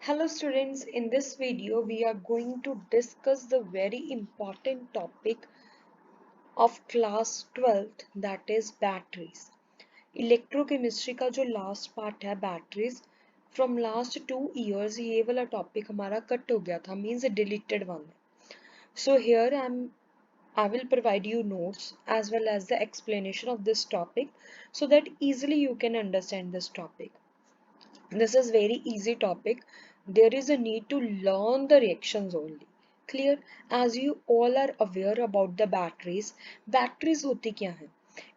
Hello students, in this video we are going to discuss the very important topic of class 12th that is batteries. Electrochemistry का जो last part है batteries from last 2 years ये वाला topic हमारा cut हो गया था means deleted one है. So here I will provide you notes as well as the explanation of this topic so that easily you can understand this topic. This is very easy topic. There is a need to learn the reactions only. Clear? As you all are aware about the batteries, batteries होती क्या हैं?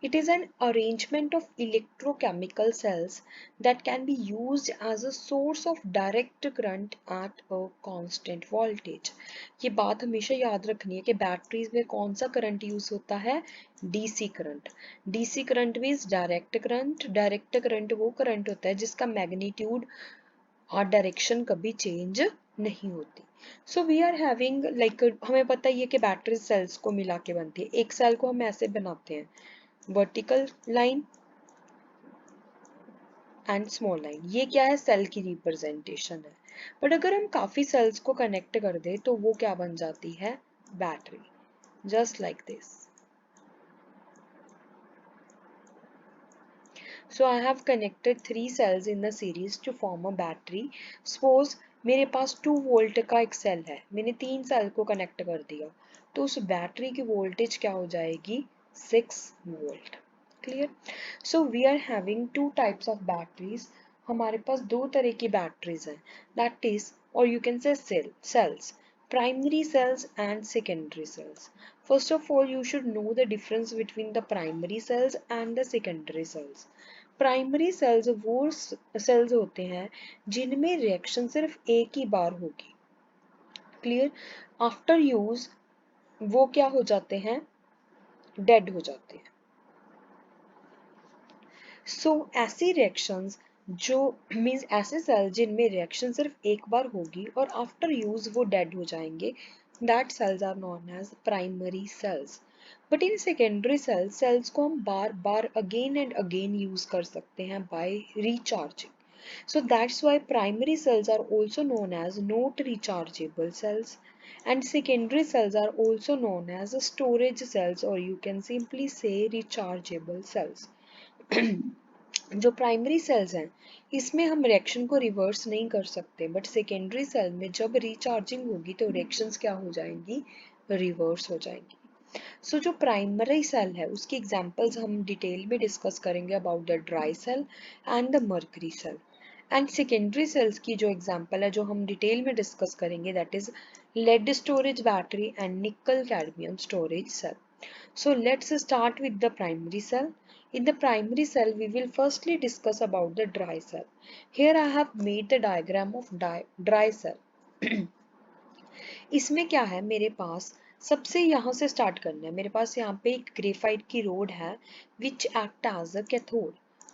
It is an arrangement of electrochemical cells that can be used as a source of direct current at a constant voltage. ये बात हमेशा याद रखनी है कि बैटरीज में कौन सा करंट यूज होता है, DC current. DC current means direct current. Direct current वो करंट होता है जिसका मैग्नीट्यूड और डायरेक्शन कभी चेंज नहीं होती. So we are having like हमें पता ही है कि बैटरी सेल्स को मिला के बनती है. एक सेल को हम ऐसे बनाते हैं, vertical line and small line. ये क्या है, सेल की रिप्रेजेंटेशन है. बट अगर हम काफी सेल्स को कनेक्ट कर दे तो वो क्या बन जाती है, battery. Just like this. So I have connected 3 cells in the series to form a battery. Suppose मेरे पास 2 वोल्ट का एक सेल है, मैंने 3 सेल को कनेक्ट कर दिया, तो उस बैटरी की वोल्टेज क्या हो जाएगी, 6 volt. Clear? So we are having 2 types of batteries. हमारे पास 2 तरह की बैटरीज हैं, दैट इज और you can say cells, primary cells and secondary cells. First of all, you should know the difference between the primary cells and the secondary cells. Primary cells वो cells होते हैं जिनमें reaction सिर्फ एक ही बार होगी. Clear? After use वो क्या हो जाते हैं, डेड हो जाते हैं. सो ऐसी रिएक्शंस जो मीन्स ऐसे सेल जिनमें रिएक्शन सिर्फ एक बार होगी और आफ्टर यूज वो डेड हो जाएंगे, that cells are known as primary cells. But in secondary cells, cells को हम बार बार अगेन एंड अगेन यूज कर सकते हैं by recharging. So that's why primary cells are also known as not rechargeable cells, and secondary cells are also known as storage cells, or you can simply say rechargeable cells. जो primary cells हैं इसमें हम reaction को reverse नहीं कर सकते, but secondary cell में जब रिचार्जिंग होगी तो रिएक्शंस क्या हो जाएंगी, रिवर्स हो जाएंगी. सो जो प्राइमरी सेल है उसकी एग्जांपल्स हम डिटेल में डिस्कस करेंगे about the dry cell and the mercury cell. And secondary cells की जो एग्जांपल है जो हम डिटेल में डिस्कस करेंगे, that is lead storage battery and nickel cadmium storage cell. So let's start with the primary cell. In the primary cell, we will firstly discuss about the dry cell. Here I have made the diagram of dry cell. इसमें क्या है, मेरे पास सबसे यहाँ से start करना है. मेरे पास यहाँ पे एक ग्रेफाइट की रोड है which act as a cathode,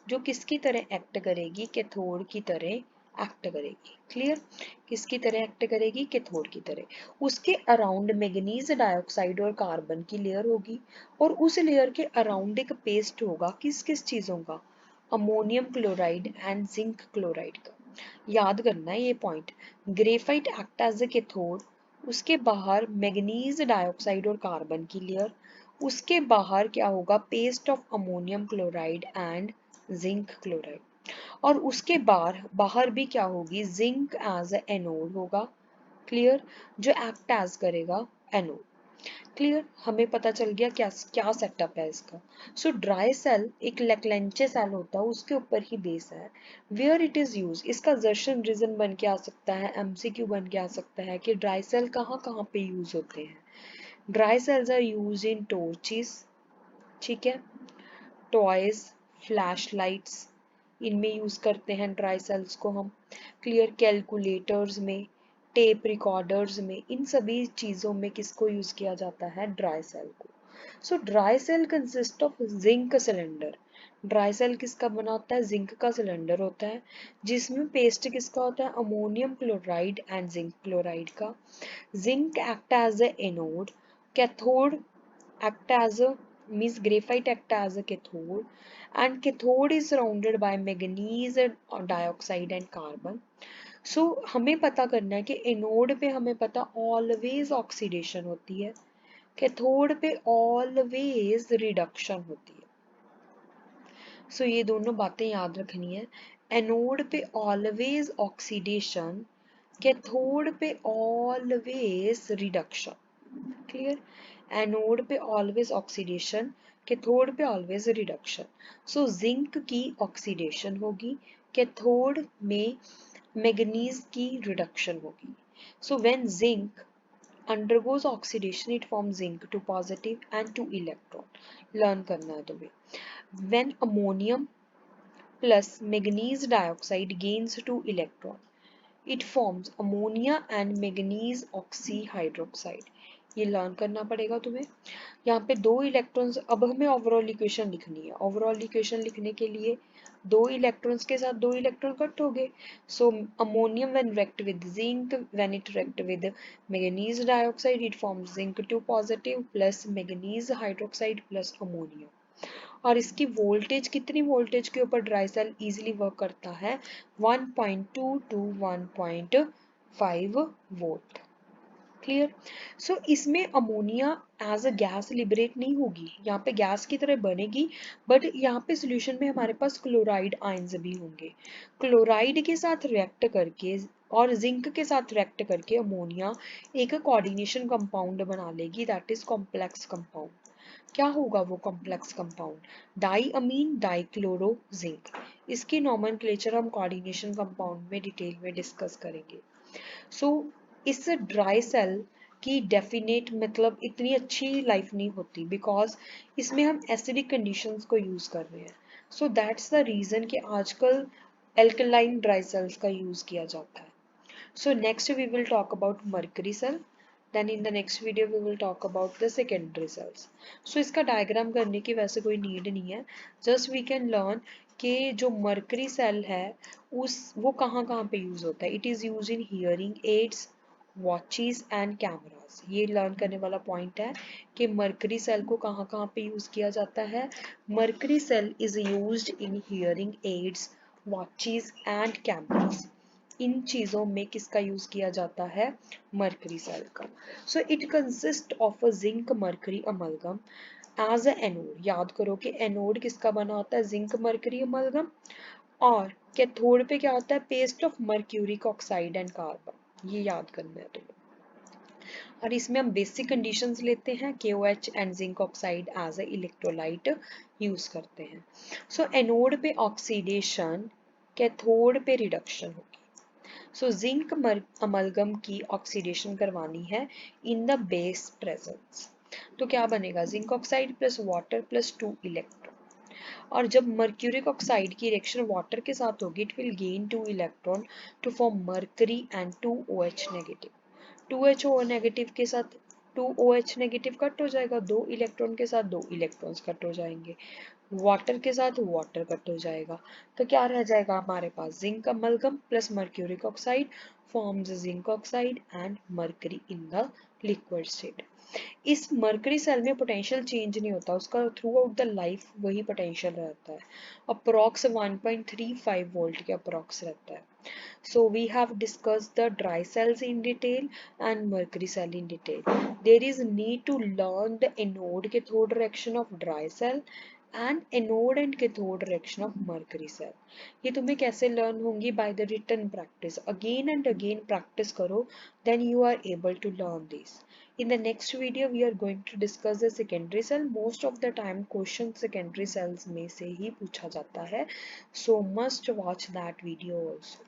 जो किसकी तरह एक्ट करेगी, कैथोड की तरह एक्ट करेगी. क्लियर? किसकी तरह एक्ट करेगी, कैथोड की तरह. उसके अराउंड मैग्नीज डाइऑक्साइड और कार्बन की लेयर होगी और उस लेयर के अराउंड एक पेस्ट होगा किस किस चीजों का, ammonium chloride and zinc chloride का. याद करना है ये point. Graphite act as a cathode, उसके बाहर मैग्नीज डाइऑक्साइड और कार्बन की लेयर, उसके बाहर क्या होगा, paste of ammonium chloride and zinc chloride, और उसके बाहर भी क्या होगी, जिंक एज एनोड होगा. क्लियर? जो एक्ट एज करेगा एनोड. क्लियर? हमें पता चल गया क्या क्या सेटअप है इसका. सो ड्राई सेल एक लेक्लेंचे सेल होता है, उसके ऊपर ही बेस है. वेयर इट इज यूज, इसका जर्शन रीजन बन के आ सकता है, एमसीक्यू बन के आ सकता है कि ड्राई सेल कहाँ कहाँ पे यूज होते हैं. Dry cells are use in torches, ठीक है, टॉयज, फ्लैश लाइट्स, इनमें यूज करते हैं ड्राई सेल्स को हम. क्लियर? कैलकुलेटर्स में, टेप रिकॉर्डर्स में, इन सभी चीजों में किसको यूज किया जाता है, ड्राई सेल को. So dry cell consist of zinc cylinder. Dry cell किसका बना होता है, जिंक का सिलेंडर होता है जिसमें पेस्ट किसका होता है, ammonium chloride and zinc chloride का. Zinc act as a anode, cathode act as a means graphite act as a cathode, and cathode is surrounded by manganese dioxide and carbon. सो हमें पता करना है कि एनोड पे हमें पता ऑलवेज ऑक्सीडेशन होती है, कैथोड पे ऑलवेज रिडक्शन होती है। सो ये दोनों बातें याद रखनी है। एनोड पे ऑलवेज ऑक्सीडेशन, कैथोड पे ऑलवेज रिडक्शन। क्लियर? एनोड पे ऑलवेज ऑक्सीडेशन, कैथोड पे ऑलवेज रिडक्शन। सो जिंक की ऑक्सीडेशन होगी, कैथोड में मैग्नीज की रिडक्शन होगी। So when zinc undergoes oxidation it forms zinc to positive and 2 electron। learn करना है तुम्हें। when ammonium plus manganese dioxide gains 2 electron it forms ammonia and manganese oxyhydroxide। ये learn करना पड़ेगा तुम्हें। यहाँ पे 2 इलेक्ट्रॉन्स, अब हमें ओवरऑल इक्वेशन लिखनी है। ओवरऑल इक्वेशन लिखने के लिए 2 इलेक्ट्रॉन्स के साथ 2 इलेक्ट्रॉन कट हो गए। So ammonium when react with zinc, when it react with manganese dioxide it forms zinc 2 positive plus manganese hydroxide plus ammonium। और इसकी वोल्टेज, कितनी वोल्टेज के ऊपर ड्राई सेल इजीली वर्क करता है? 1.2 to 1.5 वोल्ट। क्लियर? सो इसमें ammonia as a gas liberate नहीं होगी, यहाँ पे गैस की तरह बनेगी, बट यहाँ पे सोल्यूशन में हमारे पास क्लोराइड आयंस भी होंगे। क्लोराइड के साथ रिएक्ट करके और जिंक के साथ रिएक्ट करके अमोनिया एक कोऑर्डिनेशन कंपाउंड बना लेगी, दैट इज कॉम्प्लेक्स कंपाउंड। क्या होगा वो complex compound? Diammine dichloro zinc. इसकी नॉमेनक्लेचर हम कोऑर्डिनेशन कंपाउंड में डिटेल में डिस्कस करेंगे। सो इस ड्राई सेल की डेफिनेट मतलब इतनी अच्छी लाइफ नहीं होती, बिकॉज इसमें हम एसिडिक कंडीशंस को यूज कर रहे हैं। सो दैट्स द रीजन कि आजकल एल्कलाइन ड्राई सेल्स का यूज किया जाता है। So next we will talk about mercury cell. Then in the next video we will talk about the secondary cells. So इसका डायग्राम करने की वैसे कोई नीड नहीं है, just we can learn कि जो mercury cell है उस वो कहाँ कहाँ पे यूज होता है। It is used in hearing aids, watches and cameras। ये लर्न करने वाला पॉइंट है कि mercury cell को कहाँ कहाँ पे यूज किया जाता है। mercury cell is used in hearing aids, watches and cameras। इन चीजों में किसका यूज किया जाता है? मरकरी सेल का। So it consist of a zinc mercury amalgam as a anode. याद करो कि एनोड किसका बना होता है? Zinc mercury amalgam. और कैथोड पे क्या होता है? Paste of mercuric oxide and carbon. ये याद करना है तुम्हें। और इसमें हम बेसिक कंडीशंस लेते हैं, KOH and zinc oxide as a electrolyte use करते हैं। सो एनोड पे ऑक्सीडेशन, कैथोड पे रिडक्शन होगी। सो जिंक अमलगम की ऑक्सीडेशन करवानी है इन द बेस प्रेजेंस। तो क्या बनेगा? Zinc oxide plus water plus 2 electron. और जब मर्क्यूरिक ऑक्साइड की रिएक्शन वाटर के साथ होगी it will gain 2 electron to form mercury and 2OH negative. 2HO negative के साथ 2OH नेगेटिव कट हो जाएगा, 2 इलेक्ट्रॉन के साथ 2 इलेक्ट्रॉन्स कट हो जाएंगे, वाटर के साथ वाटर कट हो जाएगा। तो क्या रह जाएगा हमारे पास? Zinc amalgam plus mercuric oxide forms zinc oxide and mercury in the liquid state. इस मर्करी सेल में पोटेंशियल चेंज नहीं होता, उसका थ्रू आउट द लाइफ वही पोटेंशियल रहता है। अप्रॉक्स 1.35 वोल्ट के अप्रॉक्स रहता है। So we have discussed the dry cells in detail and mercury cell in detail. There is need to learn the anode cathode reaction of dry cell and anode and cathode reaction of mercury cell। ये तुम्हें कैसे learn होंगी? by the written practice। again and again practice करो, then you are able to learn this। in the next video we are going to discuss the secondary cell। most of the time question secondary cells में से ही पूछा जाता है, so must watch that video also।